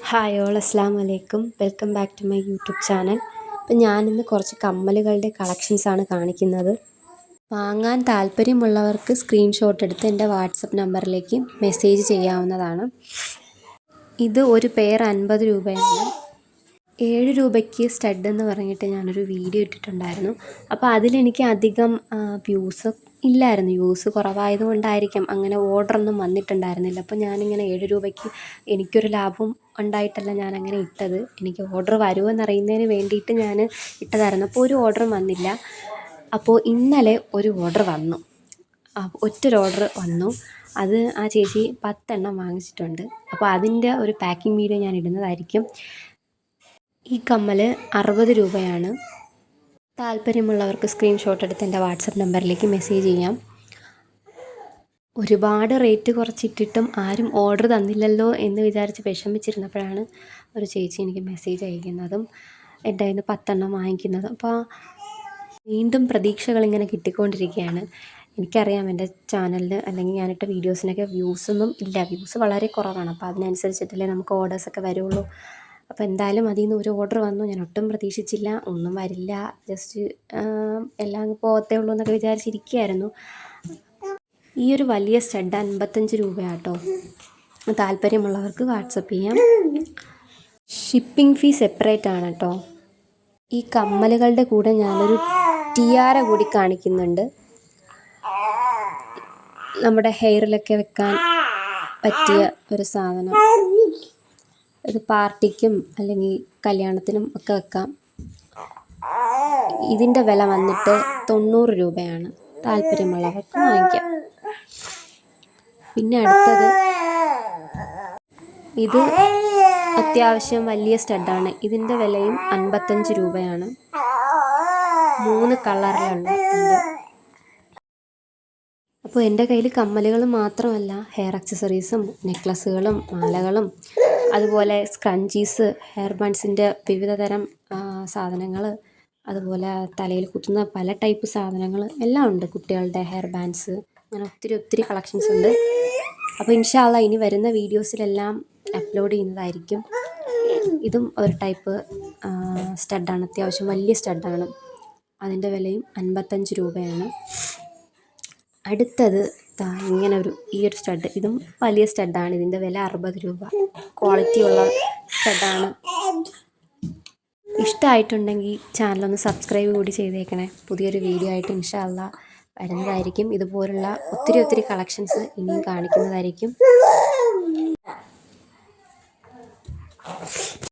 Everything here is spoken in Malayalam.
ഹായ് ഓൾ അസ്സാം വലൈക്കും. Welcome back to my YouTube channel. അപ്പം ഞാനിന്ന് കുറച്ച് കമ്മലുകളുടെ കളക്ഷൻസാണ് കാണിക്കുന്നത്. വാങ്ങാൻ താല്പര്യമുള്ളവർക്ക് സ്ക്രീൻഷോട്ട് എടുത്ത് എൻ്റെ വാട്സപ്പ് നമ്പറിലേക്ക് മെസ്സേജ് ചെയ്യാവുന്നതാണ്. ഇത് ഒരു പെയർ 50 രൂപയാണ്. 7 രൂപയ്ക്ക് സ്റ്റഡ് എന്ന് പറഞ്ഞിട്ട് ഞാനൊരു വീഡിയോ ഇട്ടിട്ടുണ്ടായിരുന്നു. അപ്പോൾ അതിലെനിക്ക് അധികം വ്യൂസ് ഇല്ലായിരുന്നു. വ്യൂസ് കുറവായതുകൊണ്ടായിരിക്കാം അങ്ങനെ ഓർഡറൊന്നും വന്നിട്ടുണ്ടായിരുന്നില്ല. അപ്പോൾ ഞാനിങ്ങനെ 7 രൂപയ്ക്ക് എനിക്കൊരു ലാഭം ഉണ്ടായിട്ടല്ല ഞാനങ്ങനെ ഇട്ടത്. എനിക്ക് ഓർഡർ വരുമോയെന്നറിയുന്നതിന് വേണ്ടിയിട്ട് ഞാൻ ഇട്ടതായിരുന്നു. അപ്പോൾ ഒരു ഓർഡറും വന്നില്ല. അപ്പോൾ ഇന്നലെ ഒരു ഓർഡർ വന്നു. ഒറ്റൊരു ഓർഡർ വന്നു. അത് ആ ചേച്ചി 10 എണ്ണം വാങ്ങിച്ചിട്ടുണ്ട്. അപ്പോൾ അതിൻ്റെ ഒരു പാക്കിംഗ് വീഡിയോ ഞാൻ ഇടുന്നതായിരിക്കും. ഈ കമ്മൽ 60 രൂപയാണ്. താല്പര്യമുള്ളവർക്ക് സ്ക്രീൻഷോട്ട് എടുത്ത് എൻ്റെ വാട്സപ്പ് നമ്പറിലേക്ക് മെസ്സേജ് ചെയ്യാം. ഒരുപാട് റേറ്റ് കുറച്ചിട്ടിട്ടും ആരും ഓർഡർ തന്നില്ലല്ലോ എന്ന് വിചാരിച്ച് വിഷമിച്ചിരുന്നപ്പോഴാണ് ഒരു ചേച്ചി എനിക്ക് മെസ്സേജ് അയക്കുന്നതും എൻ്റെ കയ്യിൽ നിന്ന് 10 എണ്ണം വാങ്ങിക്കുന്നതും. അപ്പോൾ വീണ്ടും പ്രതീക്ഷകളിങ്ങനെ കിട്ടിക്കൊണ്ടിരിക്കുകയാണ്. എനിക്കറിയാം എൻ്റെ ചാനലിൽ അല്ലെങ്കിൽ ഞാനിട്ട വീഡിയോസിനൊക്കെ വ്യൂസൊന്നും ഇല്ല, വ്യൂസ് വളരെ കുറവാണ്. അപ്പോൾ അതിനനുസരിച്ചിട്ടല്ലേ നമുക്ക് ഓർഡേഴ്സൊക്കെ വരുള്ളൂ. അപ്പോൾ എന്തായാലും അതിൽ നിന്ന് ഒരു ഓർഡർ വന്നു. ഞാൻ ഒട്ടും പ്രതീക്ഷിച്ചില്ല, ഒന്നും വരില്ല, ജസ്റ്റ് എല്ലാം അങ്ങ് പോകത്തേ ഉള്ളൂ എന്നൊക്കെ വിചാരിച്ചിരിക്കുകയായിരുന്നു. ഈ ഒരു വലിയ സ്റ്റഡ് 55 രൂപയാട്ടോ. താല്പര്യമുള്ളവർക്ക് വാട്സപ്പ് ചെയ്യാം. ഷിപ്പിംഗ് ഫീ സെപ്പറേറ്റ് ആണ് കേട്ടോ. ഈ കമ്മലുകളുടെ കൂടെ ഞാനൊരു ടിയാര കൂടി കാണിക്കുന്നുണ്ട്. നമ്മുടെ ഹെയറിലൊക്കെ വെക്കാൻ പറ്റിയ ഒരു സാധനം. ഇത് പാർട്ടിക്കും അല്ലെങ്കിൽ കല്യാണത്തിനും ഒക്കെ വെക്കാം. ഇതിൻ്റെ വില വന്നിട്ട് 90 രൂപയാണ്. താല്പര്യമുള്ളവർക്ക് വാങ്ങിക്കാം. പിന്നെ അടുത്തത്, ഇത് അത്യാവശ്യം വലിയ സ്റ്റഡാണ്. ഇതിൻ്റെ വിലയും 55 രൂപയാണ്. 3 കളറിലുണ്ട്. അപ്പോൾ എൻ്റെ കയ്യിൽ കമ്മലുകൾ മാത്രമല്ല, ഹെയർ അക്സസറീസും നെക്ലസ്സുകളും മാലകളും അതുപോലെ സ്ക്രഞ്ചീസ്, ഹെയർ ബാൻഡ്സിൻ്റെ വിവിധ തരം സാധനങ്ങൾ, അതുപോലെ തലയിൽ കുത്തുന്ന പല ടൈപ്പ് സാധനങ്ങൾ എല്ലാം ഉണ്ട്. കുട്ടികളുടെ ഹെയർ ബാൻഡ്സ്, അങ്ങനെ ഒത്തിരി കളക്ഷൻസ് ഉണ്ട്. അപ്പോൾ ഇൻഷാ അല്ലാഹ് ഇനി വരുന്ന വീഡിയോസിലെല്ലാം അപ്ലോഡ് ചെയ്യുന്നതായിരിക്കും. ഇതും ഒരു ടൈപ്പ് സ്റ്റഡാണ്, അത്യാവശ്യം വലിയ സ്റ്റഡാണ്. അതിൻ്റെ വിലയും 55 രൂപയാണ്. അടുത്തത് ഇങ്ങനെ ഈ ഒരു സ്റ്റഡ്, ഇതും വലിയ സ്റ്റഡാണ്. ഇതിൻ്റെ വില 60 രൂപ. ക്വാളിറ്റിയുള്ള സ്റ്റഡാണ്. ഇഷ്ടമായിട്ടുണ്ടെങ്കിൽ ചാനലൊന്ന് സബ്സ്ക്രൈബ് കൂടി ചെയ്തേക്കണേ. പുതിയൊരു വീഡിയോ ആയിട്ട് ഇൻഷാ അല്ലാഹ് വരുന്നതായിരിക്കും. ഇതുപോലുള്ള ഒത്തിരി കളക്ഷൻസ് ഇനിയും കാണിക്കുന്നതായിരിക്കും.